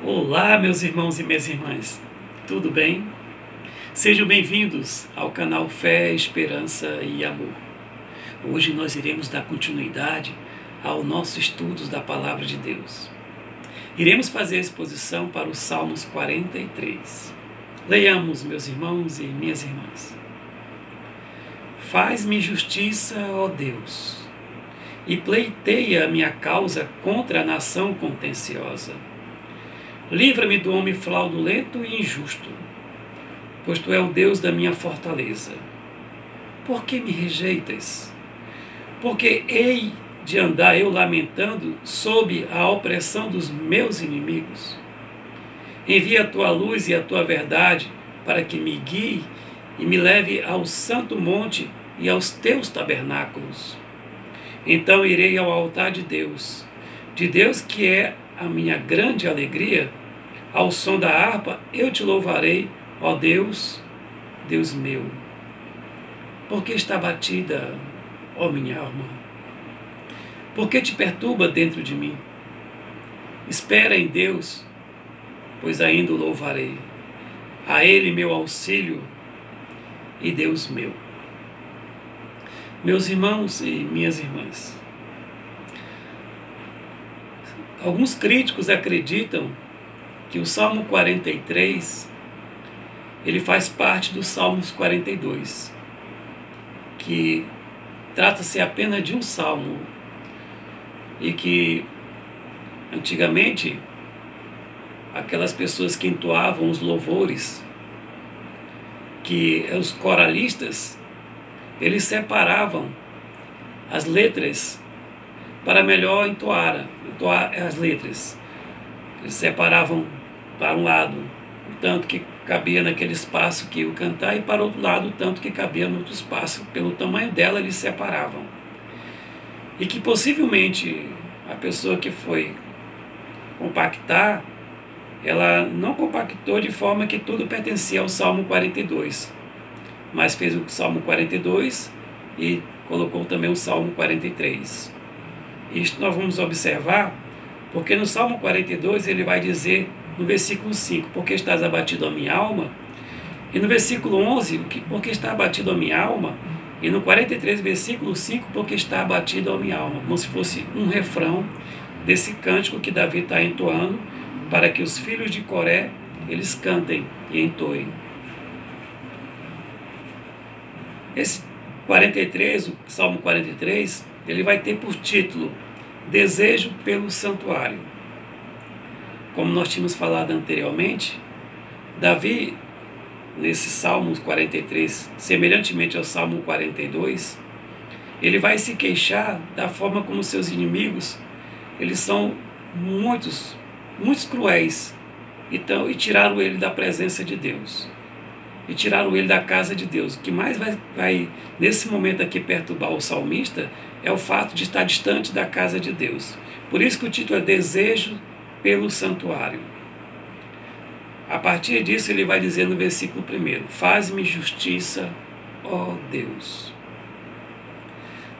Olá, meus irmãos e minhas irmãs, tudo bem? Sejam bem-vindos ao canal Fé, Esperança e Amor. Hoje nós iremos dar continuidade ao nosso estudo da Palavra de Deus. Iremos fazer a exposição para os Salmos 43. Leiamos, meus irmãos e minhas irmãs. Faz-me justiça, ó Deus, e pleiteia a minha causa contra a nação contenciosa. Livra-me do homem fraudulento e injusto, pois tu és o Deus da minha fortaleza. Por que me rejeitas? Porque hei de andar eu lamentando sob a opressão dos meus inimigos. Envia a tua luz e a tua verdade para que me guie e me leve ao santo monte e aos teus tabernáculos. Então irei ao altar de Deus que é a minha grande alegria. Ao som da harpa eu te louvarei, ó Deus, Deus meu. Por que está batida, ó minha alma? Por que te perturba dentro de mim? Espera em Deus, pois ainda o louvarei. A Ele meu auxílio e Deus meu. Meus irmãos e minhas irmãs, alguns críticos acreditam que o Salmo 43 ele faz parte dos Salmos 42, que trata-se apenas de um salmo e que antigamente aquelas pessoas que entoavam os louvores, que os coralistas, eles separavam as letras para melhor entoar as letras. Eles separavam para um lado o tanto que cabia naquele espaço que ia cantar, e para o outro lado o tanto que cabia no outro espaço. Pelo tamanho dela eles separavam. E que possivelmente a pessoa que foi compactar, ela não compactou de forma que tudo pertencia ao Salmo 42, mas fez o Salmo 42 e colocou também o Salmo 43. Isto nós vamos observar, porque no Salmo 42 ele vai dizer no versículo 5, porque estás abatido a minha alma? E no versículo 11, porque está abatido a minha alma? E no 43, versículo 5, porque está abatido a minha alma? Como se fosse um refrão desse cântico que Davi está entoando para que os filhos de Coré, eles cantem e entoem. Esse 43, o Salmo 43, ele vai ter por título Desejo pelo Santuário. Como nós tínhamos falado anteriormente, Davi, nesse Salmo 43, semelhantemente ao Salmo 42, ele vai se queixar da forma como seus inimigos, eles são muitos cruéis, então, e tiraram ele da presença de Deus, e tiraram ele da casa de Deus. O que mais vai nesse momento aqui perturbar o salmista é o fato de estar distante da casa de Deus. Por isso que o título é Desejo pelo Santuário. A partir disso ele vai dizer no versículo 1, faz-me justiça, ó Deus.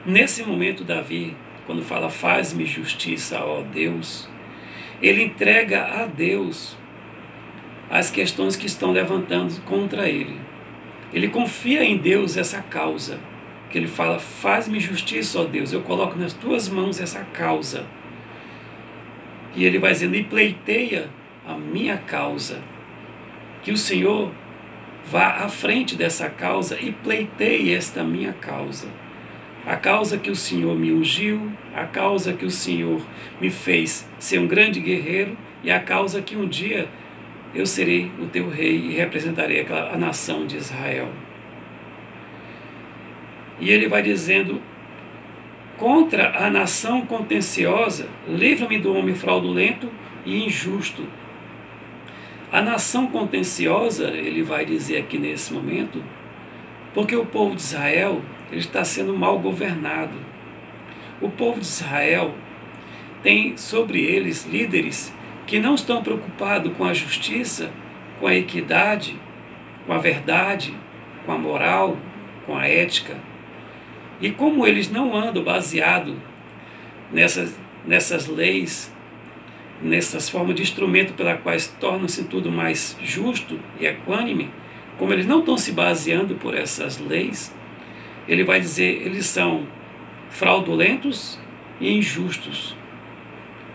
Nesse momento Davi, quando fala faz-me justiça, ó Deus, ele entrega a Deus as questões que estão levantando contra ele. Ele confia em Deus essa causa, que ele fala, faz-me justiça, ó Deus, eu coloco nas tuas mãos essa causa. E ele vai dizendo, e pleiteia a minha causa, que o Senhor vá à frente dessa causa e pleiteie esta minha causa. A causa que o Senhor me ungiu, a causa que o Senhor me fez ser um grande guerreiro, e a causa que um dia eu serei o teu rei e representarei a nação de Israel. E ele vai dizendo, contra a nação contenciosa, livra-me do homem fraudulento e injusto. A nação contenciosa, ele vai dizer aqui nesse momento, porque o povo de Israel, ele está sendo mal governado. O povo de Israel tem sobre eles líderes que não estão preocupados com a justiça, com a equidade, com a verdade, com a moral, com a ética. E como eles não andam baseados nessas leis, nessas formas de instrumento pela quais tornam-se tudo mais justo e equânime, como eles não estão se baseando por essas leis, ele vai dizer, eles são fraudulentos e injustos.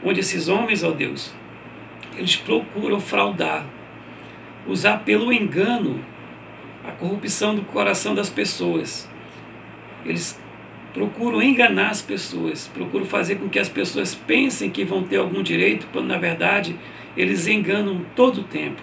Onde esses homens, ó Deus, eles procuram fraudar, usar pelo engano a corrupção do coração das pessoas. Eles procuram enganar as pessoas, procuram fazer com que as pessoas pensem que vão ter algum direito, quando na verdade eles enganam todo o tempo.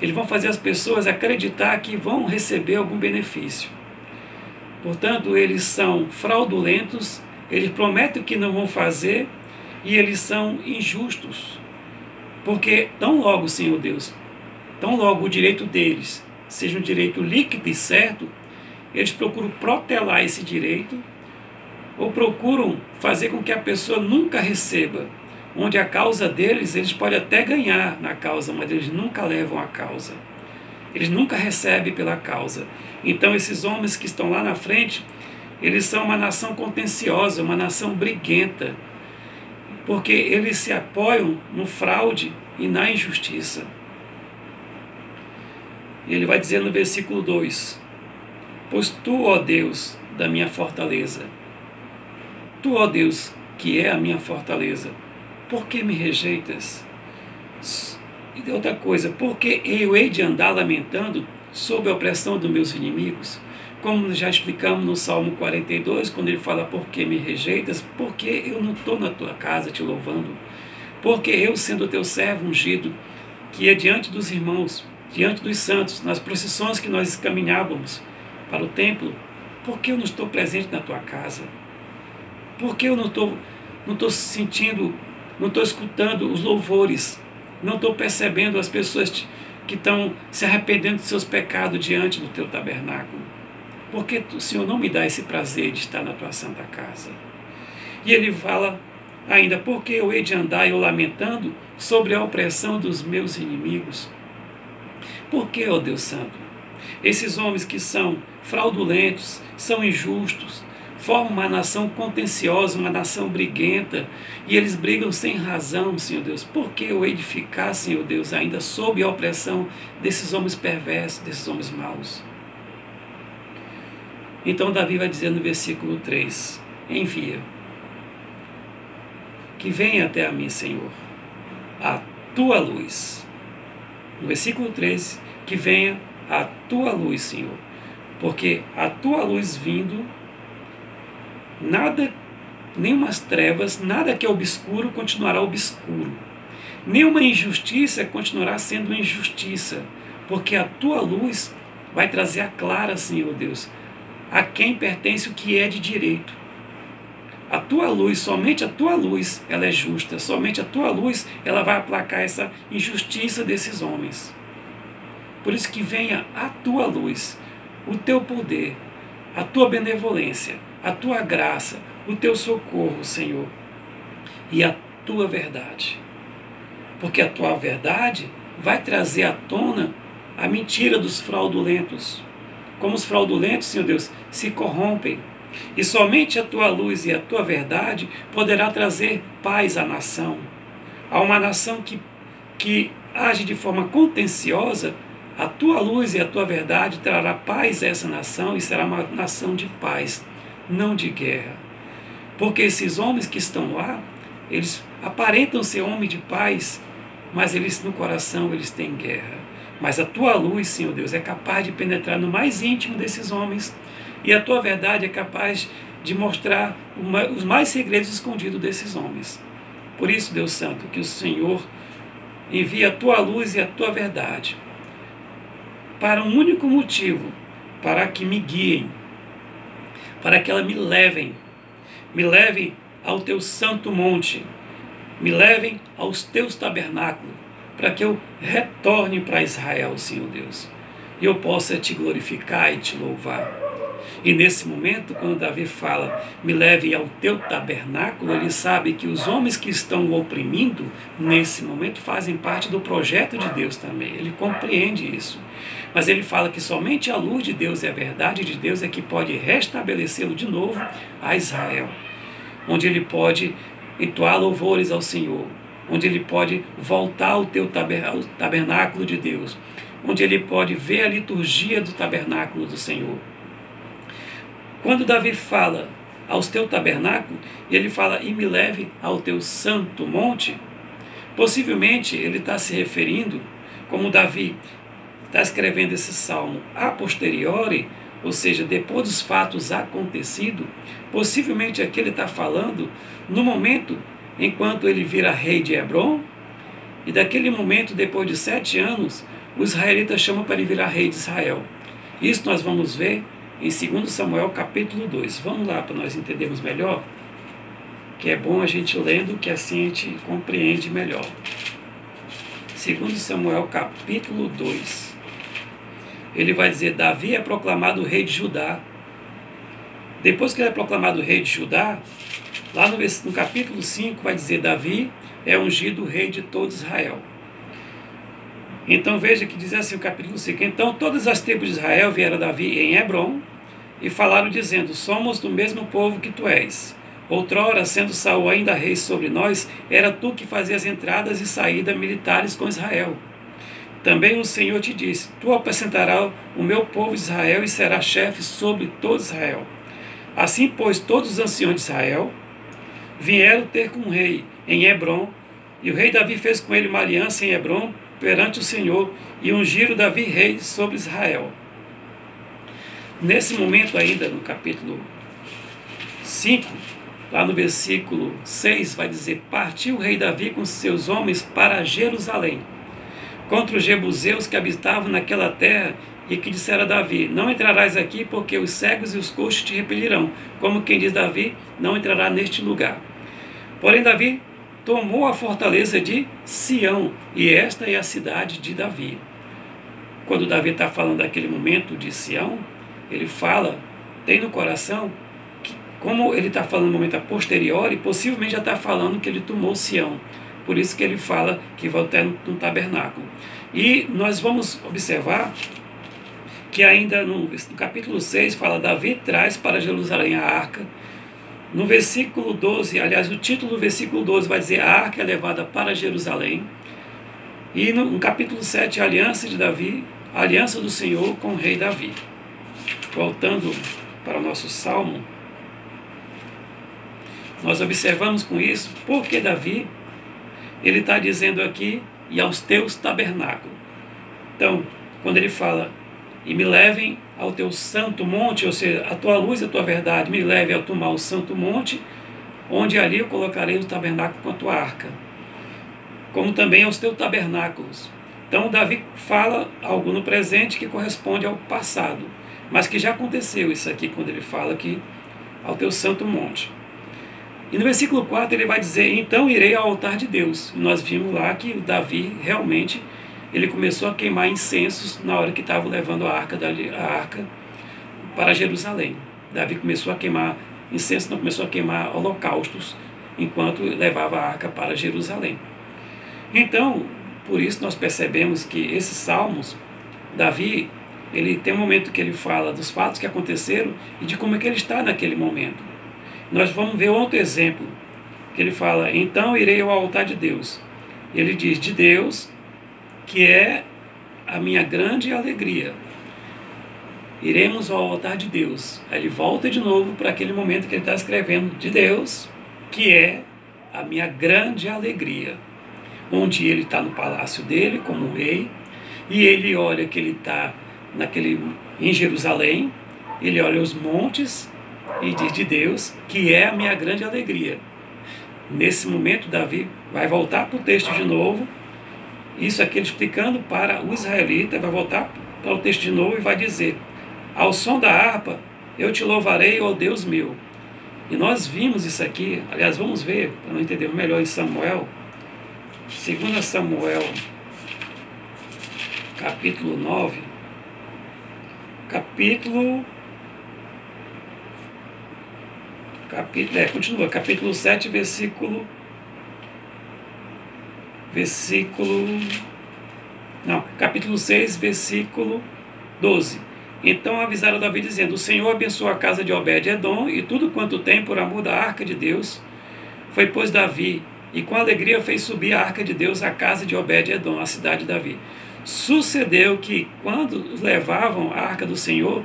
Eles vão fazer as pessoas acreditar que vão receber algum benefício. Portanto, eles são fraudulentos, eles prometem o que não vão fazer e eles são injustos. Porque tão logo, Senhor Deus, tão logo o direito deles seja um direito líquido e certo, eles procuram protelar esse direito ou procuram fazer com que a pessoa nunca receba, onde a causa deles, eles podem até ganhar na causa, mas eles nunca levam a causa. Eles nunca recebem pela causa. Então esses homens que estão lá na frente, eles são uma nação contenciosa, uma nação briguenta, porque eles se apoiam no fraude e na injustiça. Ele vai dizer no versículo 2, pois tu, ó Deus, da minha fortaleza, tu, ó Deus, que é a minha fortaleza, por que me rejeitas? E outra coisa, por que eu hei de andar lamentando sob a opressão dos meus inimigos? Como já explicamos no Salmo 42, quando ele fala, por que me rejeitas? Porque eu não estou na tua casa te louvando. Porque eu, sendo teu servo ungido, que é diante dos irmãos, diante dos santos, nas procissões que nós caminhávamos para o templo, por que eu não estou presente na tua casa? Por que eu não estou sentindo, não estou escutando os louvores, não estou percebendo as pessoas que estão se arrependendo de seus pecados diante do teu tabernáculo? Por que o Senhor não me dá esse prazer de estar na tua santa casa? E ele fala ainda, por que eu hei de andar eu lamentando sobre a opressão dos meus inimigos? Por que, ó Deus Santo? Esses homens que são fraudulentos, são injustos, formam uma nação contenciosa, uma nação briguenta, e eles brigam sem razão, Senhor Deus. Por que eu hei de ficar, Senhor Deus, ainda sob a opressão desses homens perversos, desses homens maus? Então Davi vai dizer no versículo 3, envia, que venha até a mim, Senhor, a tua luz. No versículo 13, que venha a tua luz, Senhor, porque a tua luz vindo, nada, nenhumas trevas, nada que é obscuro continuará obscuro, nenhuma injustiça continuará sendo injustiça, porque a tua luz vai trazer a clara, Senhor Deus, a quem pertence o que é de direito. A tua luz, somente a tua luz, ela é justa, somente a tua luz, ela vai aplacar essa injustiça desses homens. Por isso que venha a tua luz, o teu poder, a tua benevolência, a tua graça, o teu socorro, Senhor, e a tua verdade. Porque a tua verdade vai trazer à tona a mentira dos fraudulentos. Como os fraudulentos, Senhor Deus, se corrompem. E somente a tua luz e a tua verdade poderá trazer paz à nação. A uma nação que age de forma contenciosa, a tua luz e a tua verdade trará paz a essa nação e será uma nação de paz, não de guerra. Porque esses homens que estão lá, eles aparentam ser homens de paz, mas eles no coração eles têm guerra. Mas a tua luz, Senhor Deus, é capaz de penetrar no mais íntimo desses homens, e a tua verdade é capaz de mostrar os mais segredos escondidos desses homens. Por isso, Deus Santo, que o Senhor envie a tua luz e a tua verdade para um único motivo, para que me guiem, para que ela me levem ao teu santo monte, me levem aos teus tabernáculos, para que eu retorne para Israel, Senhor Deus, e eu possa te glorificar e te louvar. E nesse momento, quando Davi fala, me leve ao teu tabernáculo, ele sabe que os homens que estão o oprimindo, nesse momento, fazem parte do projeto de Deus também. Ele compreende isso. Mas ele fala que somente a luz de Deus e a verdade de Deus é que pode restabelecê-lo de novo a Israel, onde ele pode entoar louvores ao Senhor, onde ele pode voltar ao tabernáculo de Deus, onde ele pode ver a liturgia do tabernáculo do Senhor. Quando Davi fala aos teu tabernáculo, ele fala, e me leve ao teu santo monte, possivelmente ele está se referindo, como Davi está escrevendo esse salmo a posteriori, ou seja, depois dos fatos acontecidos, possivelmente aqui ele está falando no momento enquanto ele vira rei de Hebrom, e daquele momento, depois de 7 anos, os israelitas chamam para ele virar rei de Israel. Isso nós vamos ver em 2 Samuel capítulo 2. Vamos lá para nós entendermos melhor, que é bom a gente lendo, que assim a gente compreende melhor. 2 Samuel capítulo 2. Ele vai dizer, Davi é proclamado rei de Judá. Depois que ele é proclamado rei de Judá, lá no capítulo 5 vai dizer, Davi é ungido rei de todo Israel. Então veja que diz assim o capítulo 5. Então todas as tribos de Israel vieram a Davi em Hebrom e falaram dizendo, somos do mesmo povo que tu és. Outrora, sendo Saul ainda rei sobre nós, era tu que fazias entradas e saídas militares com Israel. Também o Senhor te disse, tu apacentarás o meu povo de Israel e serás chefe sobre todo Israel. Assim, pois, todos os anciões de Israel vieram ter com o rei em Hebrom, e o rei Davi fez com ele uma aliança em Hebrom perante o Senhor, e ungiram Davi rei sobre Israel. Nesse momento ainda, no capítulo 5, lá no versículo 6, vai dizer, partiu o rei Davi com seus homens para Jerusalém, contra os jebuseus que habitavam naquela terra, e que dissera a Davi, não entrarás aqui, porque os cegos e os coxos te repelirão, como quem diz Davi, não entrará neste lugar. Porém Davi tomou a fortaleza de Sião, e esta é a cidade de Davi. Quando Davi está falando daquele momento de Sião, ele fala, tem no coração, que como ele está falando no momento a posteriori, possivelmente já está falando que ele tomou Sião. Por isso que ele fala que vai ter no tabernáculo. E nós vamos observar que ainda no capítulo 6 fala, Davi traz para Jerusalém a arca. No versículo 12, aliás, o título do versículo 12 vai dizer, a arca é levada para Jerusalém. E no capítulo 7, a aliança de Davi, a aliança do Senhor com o rei Davi. Voltando para o nosso salmo, nós observamos com isso, porque Davi, ele está dizendo aqui, e aos teus tabernáculos. Então, quando ele fala, e me levem ao teu santo monte, ou seja, a tua luz e a tua verdade, me leve ao tomar o santo monte, onde ali eu colocarei o tabernáculo com a tua arca, como também aos teus tabernáculos. Então, Davi fala algo no presente que corresponde ao passado, mas que já aconteceu isso aqui, quando ele fala que ao teu santo monte. E no versículo 4 ele vai dizer, então irei ao altar de Deus. E nós vimos lá que Davi realmente, ele começou a queimar incensos na hora que estava levando a arca para Jerusalém. Davi começou a queimar incensos, não começou a queimar holocaustos, enquanto levava a arca para Jerusalém. Então, por isso nós percebemos que esses salmos, Davi, ele tem um momento que ele fala dos fatos que aconteceram e de como é que ele está naquele momento. Nós vamos ver outro exemplo, que ele fala, então irei ao altar de Deus. Ele diz, de Deus, que é a minha grande alegria. Iremos ao altar de Deus. Aí ele volta de novo para aquele momento que ele está escrevendo, de Deus, que é a minha grande alegria. Onde ele está no palácio dele, como rei, e ele olha que ele está em Jerusalém, ele olha os montes, e diz de Deus, que é a minha grande alegria. Nesse momento, Davi vai voltar para o texto de novo, isso aqui ele explicando para o israelita, vai voltar para o texto de novo e vai dizer, ao som da harpa, eu te louvarei, ó Deus meu. E nós vimos isso aqui, aliás, vamos ver, para não entender melhor em Samuel, 2 Samuel, capítulo 9, capítulo 7, capítulo 6, versículo 12. Então avisaram Davi dizendo, o Senhor abençoou a casa de Obed-Edom e tudo quanto tem por amor da arca de Deus. Foi, pois, Davi e com alegria fez subir a arca de Deus à casa de Obed-edom, a cidade de Davi. Sucedeu que, quando levavam a arca do Senhor,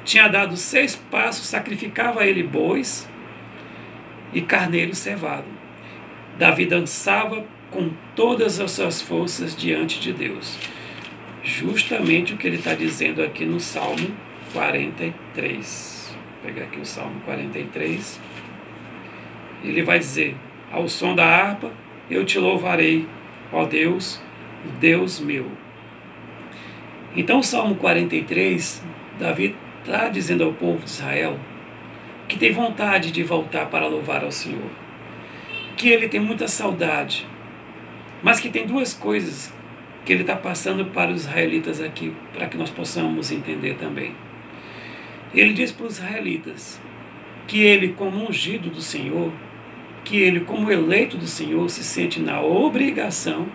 tinha dado 6 passos, sacrificava a ele bois e carneiro cevado. Davi dançava com todas as suas forças diante de Deus. Justamente o que ele está dizendo aqui no Salmo 43. Vou pegar aqui o Salmo 43. Ele vai dizer: ao som da harpa eu te louvarei, ó Deus, Deus meu. Então o Salmo 43, Davi está dizendo ao povo de Israel que tem vontade de voltar para louvar ao Senhor, que ele tem muita saudade, mas que tem 2 coisas que ele está passando para os israelitas aqui, para que nós possamos entender também. Ele diz para os israelitas que ele, como ungido do Senhor, que ele, como eleito do Senhor, se sente na obrigação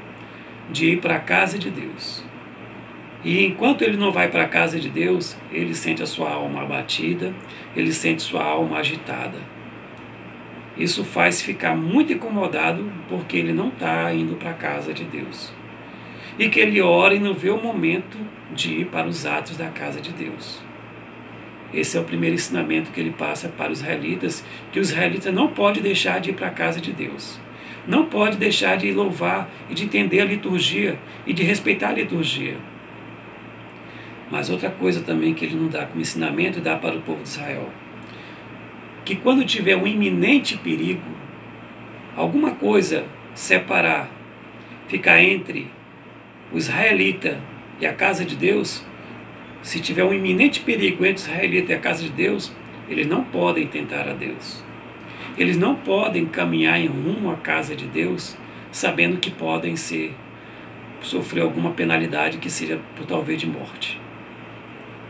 de ir para a casa de Deus. E enquanto ele não vai para a casa de Deus, ele sente a sua alma abatida, ele sente sua alma agitada. Isso faz ficar muito incomodado, porque ele não está indo para a casa de Deus. E que ele ora e não vê o momento de ir para os atos da casa de Deus. Esse é o primeiro ensinamento que ele passa para os israelitas, que os israelitas não podem deixar de ir para a casa de Deus. Não pode deixar de louvar e de entender a liturgia e de respeitar a liturgia. Mas outra coisa também que ele não dá como ensinamento, dá para o povo de Israel: que quando tiver um iminente perigo, alguma coisa separar, ficar entre o israelita e a casa de Deus, se tiver um iminente perigo entre o israelita e a casa de Deus, eles não podem tentar a Deus. Eles não podem caminhar em rumo à casa de Deus, sabendo que podem sofrer alguma penalidade que seja por talvez de morte.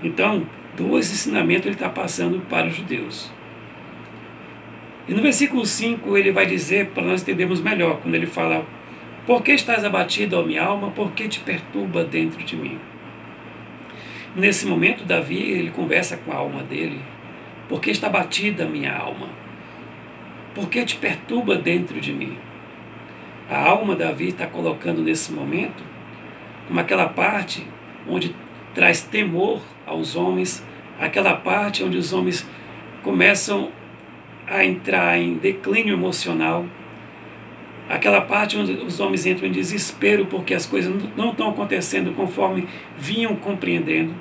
Então, 2 ensinamentos ele está passando para os judeus. E no versículo 5 ele vai dizer, para nós entendermos melhor, quando ele fala: por que estás abatido, ó minha alma? Por que te perturba dentro de mim? Nesse momento, Davi, ele conversa com a alma dele: por que está abatida a minha alma? Por que te perturba dentro de mim? A alma de Davi está colocando nesse momento como aquela parte onde traz temor aos homens, aquela parte onde os homens começam a entrar em declínio emocional, aquela parte onde os homens entram em desespero porque as coisas não estão acontecendo conforme vinham compreendendo.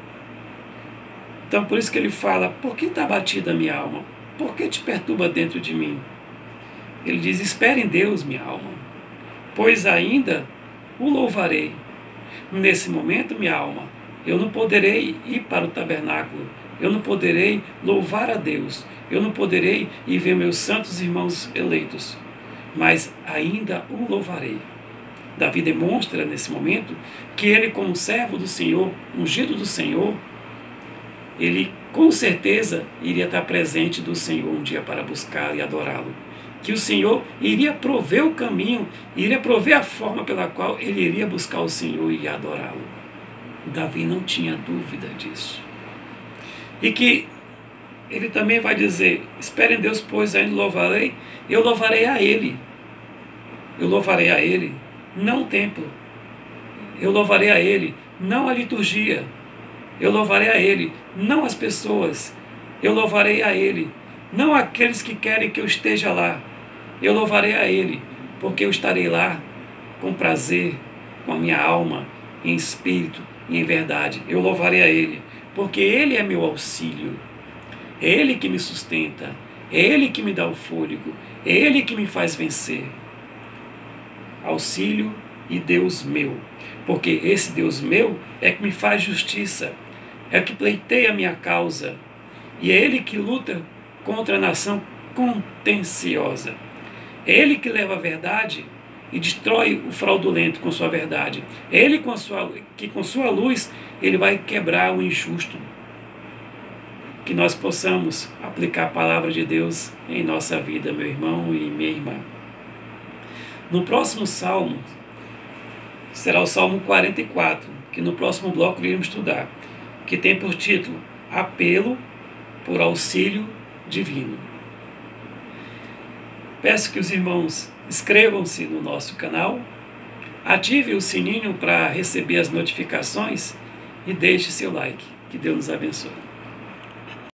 Então por isso que ele fala: por que está abatida a minha alma? Por que te perturba dentro de mim? Ele diz: espere em Deus, minha alma, pois ainda o louvarei. Nesse momento, minha alma, eu não poderei ir para o tabernáculo, eu não poderei louvar a Deus, eu não poderei ir ver meus santos irmãos eleitos, mas ainda o louvarei. Davi demonstra nesse momento que ele, como servo do Senhor, ungido do Senhor, ele com certeza iria estar presente do Senhor um dia para buscar e adorá-lo. Que o Senhor iria prover o caminho, iria prover a forma pela qual ele iria buscar o Senhor e adorá-lo. Davi não tinha dúvida disso. E que ele também vai dizer: espere em Deus, pois ainda louvarei, eu louvarei a Ele. Eu louvarei a Ele, não o templo. Eu louvarei a Ele, não a liturgia. Eu louvarei a Ele, não as pessoas. Eu louvarei a Ele, não aqueles que querem que eu esteja lá. Eu louvarei a Ele, porque eu estarei lá com prazer, com a minha alma, em espírito e em verdade. Eu louvarei a Ele, porque Ele é meu auxílio. É Ele que me sustenta, é Ele que me dá o fôlego, é Ele que me faz vencer. Auxílio e Deus meu, porque esse Deus meu é que me faz justiça, é que pleiteia a minha causa, e é Ele que luta contra a nação contenciosa. É Ele que leva a verdade e destrói o fraudulento com sua verdade. É Ele que com sua luz Ele vai quebrar o injusto. Que nós possamos aplicar a palavra de Deus em nossa vida, meu irmão e minha irmã. No próximo salmo, será o Salmo 44, que no próximo bloco iremos estudar, que tem por título Apelo por Auxílio Divino. Peço que os irmãos Inscrevam-se no nosso canal, ative o sininho para receber as notificações e deixe seu like. Que Deus nos abençoe.